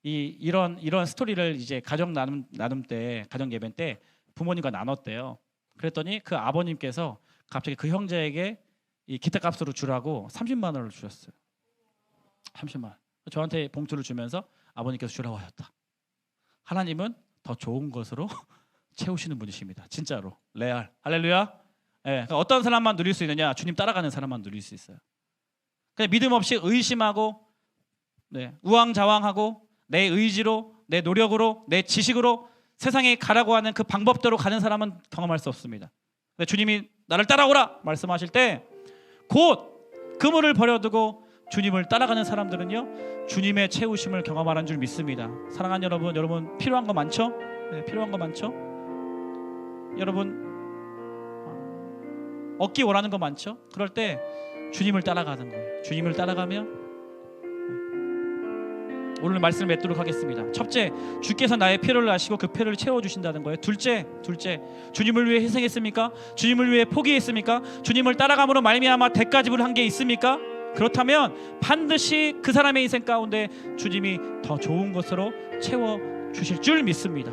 이런 스토리를 이제 가정 나눔 때, 가정 예배 때 부모님과 나눴대요. 그랬더니 그 아버님께서 갑자기 그 형제에게 이 기타 값으로 주라고 30만 원을 주셨어요. 30만 원. 저한테 봉투를 주면서 아버님께서 주라고 하셨다. 하나님은 더 좋은 것으로 채우시는 분이십니다. 진짜로. 레알. 할렐루야. 네. 그러니까 어떤 사람만 누릴 수 있느냐? 주님 따라가는 사람만 누릴 수 있어요. 그냥 믿음 없이 의심하고 우왕좌왕하고 내 의지로, 내 노력으로, 내 지식으로 세상에 가라고 하는 그 방법대로 가는 사람은 경험할 수 없습니다. 근데 주님이 나를 따라오라 말씀하실 때 곧 그물을 버려두고 주님을 따라가는 사람들은요 주님의 채우심을 경험하는 줄 믿습니다. 사랑하는 여러분 필요한 거 많죠? 네, 필요한 거 많죠? 여러분 얻기 원하는 거 많죠? 그럴 때 주님을 따라가는 거예요. 주님을 따라가면 오늘 말씀을 맺도록 하겠습니다. 첫째, 주께서 나의 필요를 아시고 그 필요를 채워주신다는 거예요. 둘째, 주님을 위해 희생했습니까? 주님을 위해 포기했습니까? 주님을 따라감으로 말미암아 대가 지불한 게 있습니까? 그렇다면 반드시 그 사람의 인생 가운데 주님이 더 좋은 것으로 채워주실 줄 믿습니다.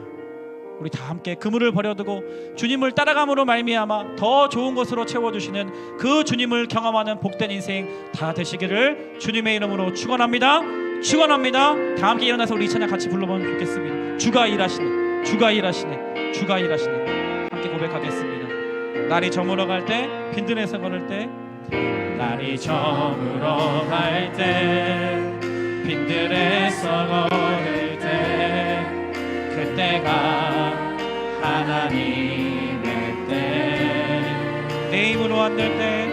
우리 다 함께 그물을 버려두고 주님을 따라감으로 말미암아 더 좋은 것으로 채워주시는 그 주님을 경험하는 복된 인생 다 되시기를 주님의 이름으로 축원합니다. 다 함께 일어나서 우리 이 찬양 같이 불러보면 좋겠습니다. 주가 일하시네. 함께 고백하겠습니다. 날이 저물어 갈 때, 빈들에서 걸을 때, 날이 저물어 갈 때, 빈들에서 걸을 때, 그때가 하나님의 때, 내 힘으로 안 될 때,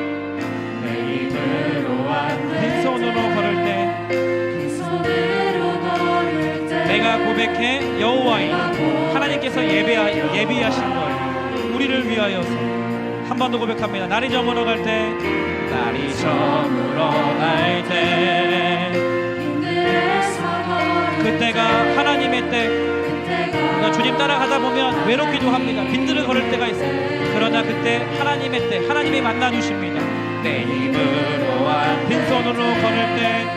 빈손으로 걸을 내가 고백해 여호와인 하나님께서 예비하신 걸 우리를 위하여서. 한 번 더 고백합니다. 날이 저물어 갈 때, 날이 저물어 갈 때, 그때가 하나님의 때. 우리가 주님 따라가다 보면 외롭기도 합니다. 빈들을 걸을 때가 있어요. 그러나 그때 하나님의 때, 하나님이 만나 주십니다. 내 입으로와 빈손으로 걸을 때,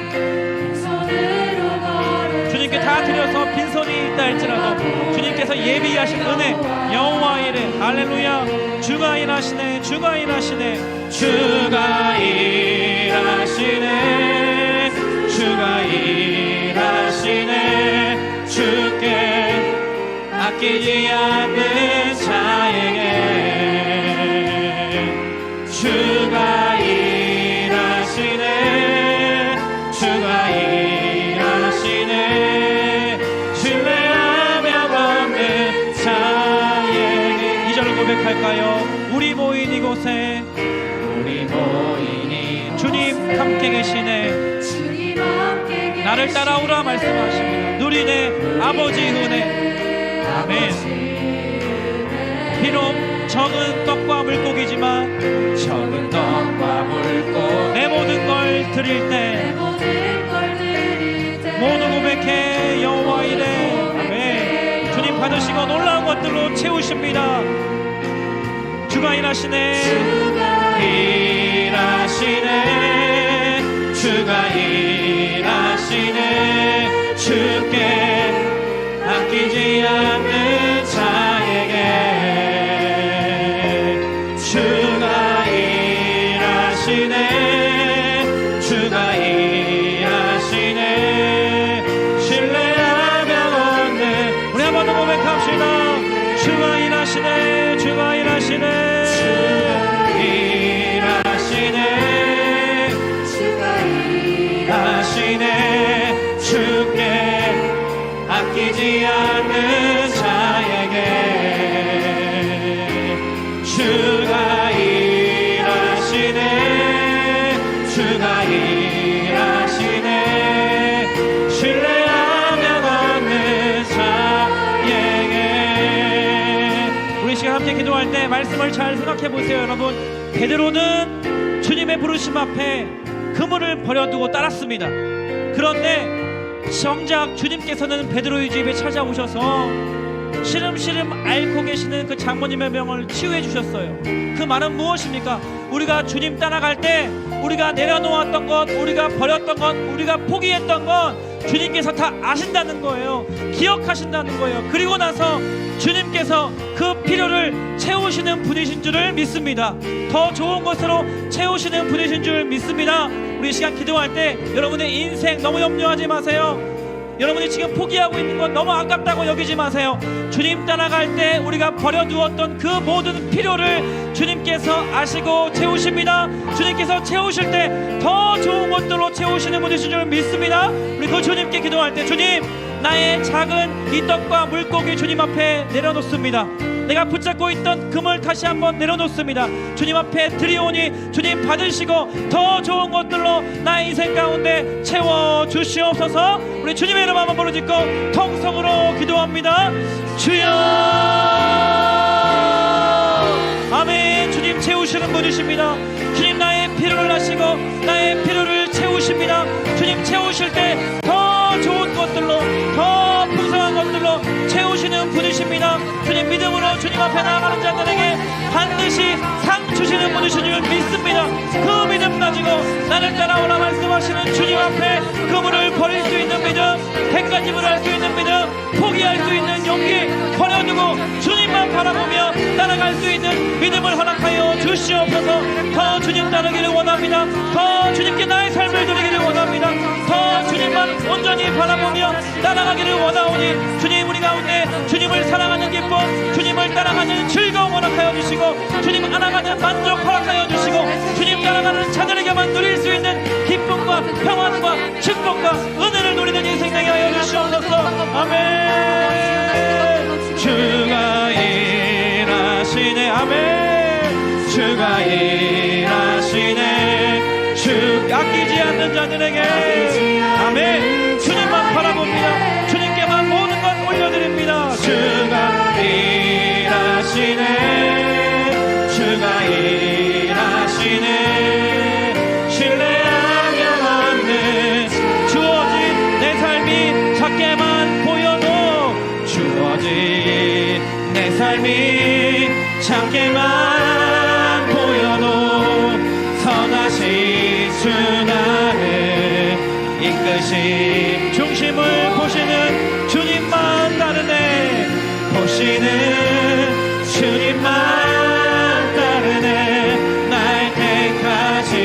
주님께 다 드려서 빈손이 있다 할지라도 주님께서 예비하신 은혜, 여호와 이레, 할렐루야. 주가 일하시네, 주가 일하시네, 주가 일하시네, 주가 일하시네. 주께 아끼지 않는 자에게 주가 일하시네, 주가 일하시네. 신뢰하며 걷는 자에게. 2절을 고백할까요? 우리 모인 이곳에, 우리 모이니 주님 함께 계시네. 나를 따라오라 말씀하십니다. 누리네 아버지 은혜. 아멘. 비록 적은 떡과 물고기지만, 적은 떡과 물고기, 내 모든 걸 드릴 때 모두 고백해 여호와 이레. 아멘. 주님 받으시고 놀라운 것들로 채우십니다. 주가 일하시네, 일하시네, 주가 일하시네. 주께 아끼지 않는 자에게 주가 일하시네, 주가 일하시네. 신뢰하며 걷는. 우리 한번 더 고백합시다. 주가 일하시네, 주가 일하시네, 하시네. 주께 아끼지 않는 자에게 주가 일하시네, 주가 일하시네. 신뢰하며 걷는 자에게. 우리 시간 함께 기도할 때 말씀을 잘 생각해 보세요. 여러분, 베드로는 주님의 부르심 앞에 그물을 버려두고 따랐습니다. 그런데 정작 주님께서는 베드로의 집에 찾아오셔서 시름시름 앓고 계시는 그 장모님의 병을 치유해 주셨어요. 그 말은 무엇입니까? 우리가 주님 따라갈 때 우리가 내려놓았던 것, 우리가 버렸던 것, 우리가 포기했던 것 주님께서 다 아신다는 거예요. 기억하신다는 거예요. 그리고 나서 주님께서 그 필요를 채우시는 분이신 줄을 믿습니다. 더 좋은 것으로 채우시는 분이신 줄 믿습니다. 우리 시간 기도할 때 여러분의 인생 너무 염려하지 마세요. 여러분이 지금 포기하고 있는 건 너무 아깝다고 여기지 마세요. 주님 따라갈 때 우리가 버려두었던 그 모든 필요를 주님께서 아시고 채우십니다. 주님께서 채우실 때 더 좋은 것들로 채우시는 분이신 줄 믿습니다. 우리 그 주님께 기도할 때, 주님, 나의 작은 이 떡과 물고기 주님 앞에 내려놓습니다. 내가 붙잡고 있던 금을 다시 한번 내려놓습니다. 주님 앞에 드리오니 주님 받으시고 더 좋은 것들로 나의 인생 가운데 채워주시옵소서. 우리 주님의 이름 한번 부르짖고 통성으로 기도합니다. 주여. 아멘. 주님 채우시는 분이십니다. 주님 나의 필요를 아시고 나의 필요를 채우십니다. 주님 채우실 때 더 좋은 것들로, 더 풍성한 것들로 채우시는 분이십니다. 주님 믿음으로 주님 앞에 나아가는 자들에게 반드시 상 주시는 분이신 줄 믿습니다. 그 믿음 가지고 나를 따라오라 말씀하시는 주님 앞에 그물을 버릴 수 있는 믿음, 백가짐을 할 수 있는 믿음, 포기할 수 있는 용기 버려두고 주님만 바라보며 따라갈 수 있는 믿음을 허락하여 주시옵소서. 더 주님 따르기를 원합니다. 더 주님께 나의 삶을 드리기를 원합니다. 더 주님만 온전히 바라보며 따라가기를 원하오니 주님 우리 가운데 주님을 사랑하는 기쁨, 주님을 따라가는 즐거움 허락하여 주시고 주님 알아가는 만족 허락하여 주시고 주님 따라가는 자들에게만 누릴 수 있는 기쁨과 평안과 축복과 은혜를 누리는 인생 되게 하여 주시옵소서. 아멘. 주가 일하시네. 아멘. 주가 일하시네. 주 아끼지 않는 자들에게 아멘. 주님만 바라봅니다. 주님께만 모든 작게만 보여도 주어진 내 삶이 작게만 보여도 선하신 주 나를 이끄신 중심을 보시는 주님만 따르네 보시는 주님만 따르네 날 택하신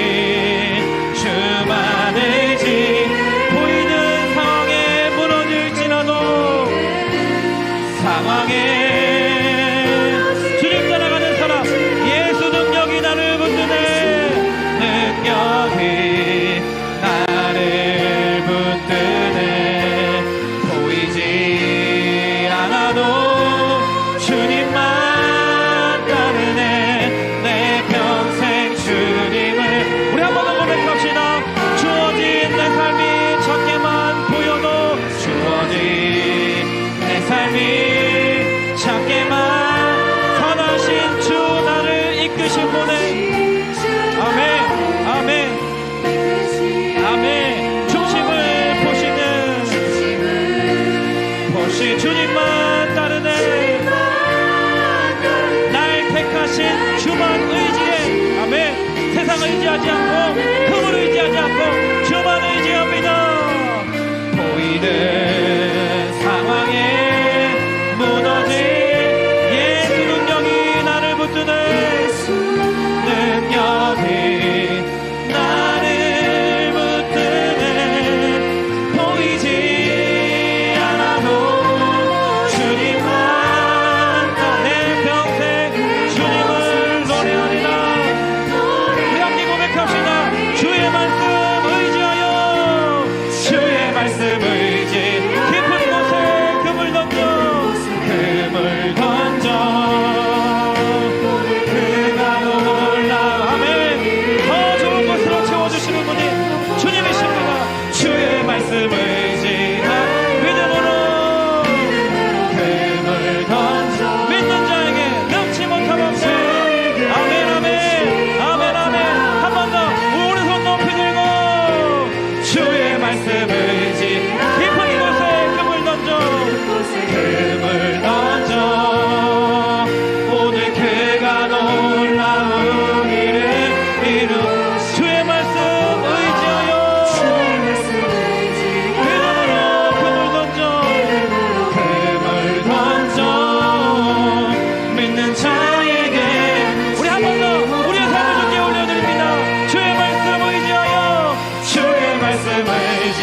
주만 의지 보이는 상황에 무너질지라도 상황에 주님 따라가는 사람 예수 능력이 나를 붙드네 능력이 나를 붙드네 보이지 않아도 주님만 따르네 내 평생 주님을 우리 한 번 더 고백합시다 주어진 내 삶이 작게만 보여도 주어진 내 삶이 작게만 선하신 주 나를 이끄신 분의 아멘 아멘 아멘 중심을 보시 주님만 따르네 날 택하신 주만 의지해 아멘 세상 의지하지 않고 금을 의지하지 않고 주만 의지합니다 보이는 상황에 무너진 예수 능력이 나를 붙드네 능력이 나를 붙드네 보이지 않아도 주님만 내 평생 주님을 노래하리라 우리 함께 고백합시다 주의 말씀 의지하여 주의 말씀 의지 깊은 곳에 금을 던져 그가 놀라 아멘 더 좋은 것으로 채워주시는 분이 주님이십니다 주의 말씀 의지하 믿음으로 금을 던져 믿는 자에게 능치 못함없네 아멘 아멘 아멘 아멘 한 번 더 오른손 높이 들고 주의 말씀 의지 깊은 곳에 금을 던져 오늘 그가 놀라운 일을 이루 주의 말씀 의지하여 믿음으로 금을 던져 믿는 자에게 우리 한 번 더 우리의 삶을 주께 올려드립니다 주의 말씀 의지하여 주의 말씀 의지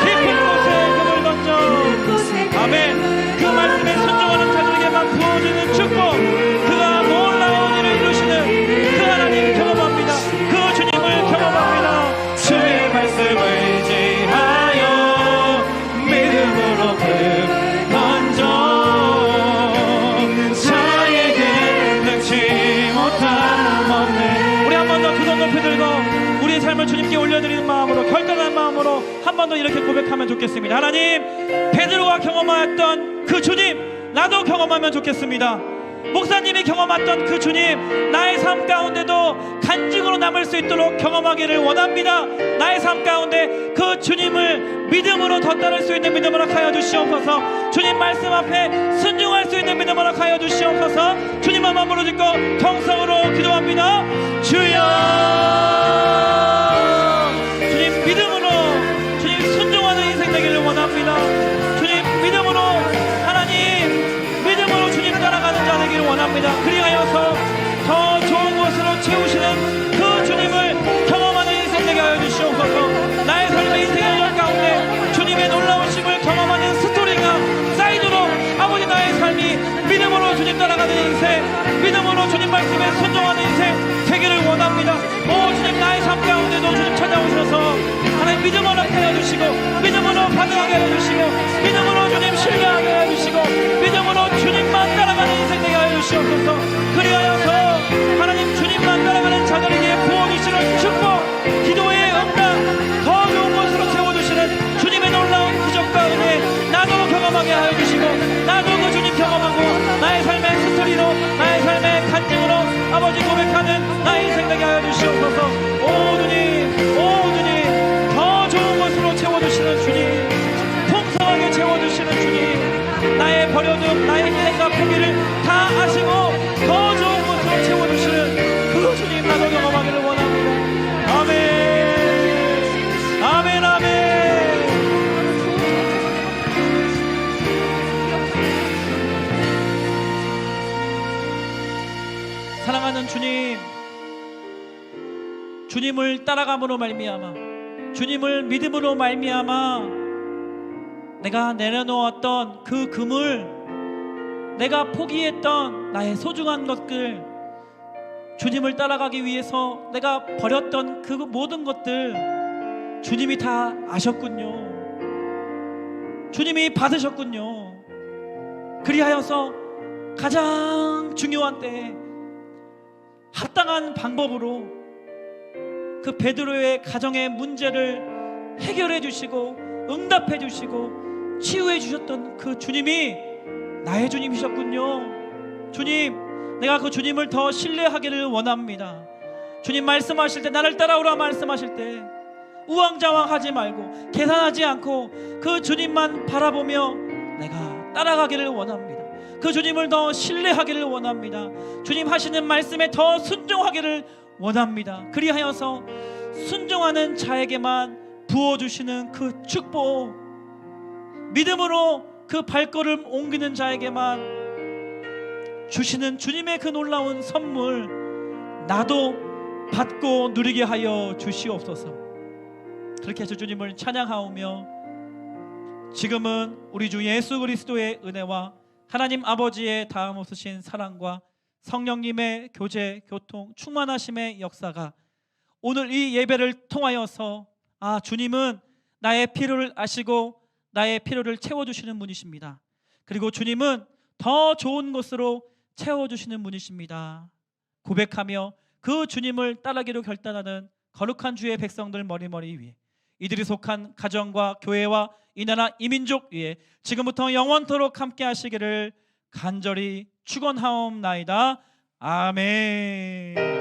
깊은 곳에 금을 던져 아멘 그 말씀에 순종하는 자들에게만 부어지는 축복 그가 놀라운 일을 이루시는 그 하나님 경험합니다 그 주님을 경험합니다 주의 말씀 의지하여 믿음으로 금 던져 있는 자에게 능치 못함 없네 우리 한 번 더 두 손 높이 들고 우리의 삶을 주님께 올려드리는 마음으로 결단한 마음으로 한 번 더 이렇게 고백하면 좋겠습니다 하나님 베드로가 경험하였던 그 주님 나도 경험하면 좋겠습니다 목사님이 경험했던 그 주님 나의 삶 가운데도 간증으로 남을 수 있도록 경험하기를 원합니다 나의 삶 가운데 그 주님을 믿음으로 덧따를 수 있는 믿음을 허락하여 주시옵소서 주님 말씀 앞에 순종할 수 있는 믿음을 허락하여 주시옵소서 주님 한 번 부르짖고 통성으로 기도합니다 주여 주님 믿음으로 주님 순종하는 인생 되기를 원합니다 주님 믿음으로 하나님 믿음으로 주님 따라가는 자 되기를 원합니다 그리하여서 더 좋은 것으로 채우시는 그 주님을 경험하는 인생 되게 하여 주시옵소서 나의 삶의 인생의 여 가운데 주님의 놀라우심을 경험하는 스토리가 쌓이도록 아버지 나의 삶이 믿음으로 주님 따라가는 인생 믿음으로 주님 말씀에 순종하는 인생 되기를 원합니다 오 주님 나의 삶 가운데도 주님 찾아오셔서 하나님 믿음으로 허락하여 주시고 믿음으로 반응하게 해주시고 믿음으로 주님 신뢰하게 해주시고 믿음으로 주님만 따라가는 인생 되게 하여 주시옵소서 그리하여서 하나님 주님만 따라가는 자들에게 부어주시는 축복 기도의 응답 더 좋은 것으로 채워주시는 주님의 놀라운 기적과 은혜 나도 경험하게 하여 주시고 나도 그 주님 경험하고 나의 삶의 스토리로 나의 삶의 간증으로 아버지 고백하는 나의 인생 되게 하여 주시옵소서 오 주님 더 좋은 것으로 채워주시는 주님 풍성하게 버려둔 나의 인생과 포기를 다 아시고 더 좋은 것으로 채워주시는 그 주님 나도 경험하기를 원합니다. 아멘. 아멘. 아멘. 사랑하는 주님, 주님을 따라감으로 말미암아, 주님을 믿음으로 말미암아 내가 내려놓았던 그 금을, 내가 포기했던 나의 소중한 것들, 주님을 따라가기 위해서 내가 버렸던 그 모든 것들 주님이 다 아셨군요. 주님이 받으셨군요. 그리하여서 가장 중요한 때에 합당한 방법으로 그 베드로의 가정의 문제를 해결해 주시고 응답해 주시고 치유해 주셨던 그 주님이 나의 주님이셨군요. 주님, 내가 그 주님을 더 신뢰하기를 원합니다. 주님 말씀하실 때, 나를 따라오라 말씀하실 때 우왕좌왕하지 말고 계산하지 않고 그 주님만 바라보며 내가 따라가기를 원합니다. 그 주님을 더 신뢰하기를 원합니다. 주님 하시는 말씀에 더 순종하기를 원합니다. 그리하여서 순종하는 자에게만 부어주시는 그 축복, 믿음으로 그 발걸음 옮기는 자에게만 주시는 주님의 그 놀라운 선물, 나도 받고 누리게 하여 주시옵소서. 그렇게 해서 주님을 찬양하오며 지금은 우리 주 예수 그리스도의 은혜와 하나님 아버지의 다음 없으신 사랑과 성령님의 교제, 교통, 충만하심의 역사가 오늘 이 예배를 통하여서 주님은 나의 필요를 아시고 나의 필요를 채워주시는 분이십니다. 그리고 주님은 더 좋은 것으로 채워주시는 분이십니다. 고백하며 그 주님을 따르기로 결단하는 거룩한 주의 백성들 머리머리 위에, 이들이 속한 가정과 교회와 이 나라 이 민족 위에 지금부터 영원토록 함께 하시기를 간절히 축원하옵나이다. 아멘.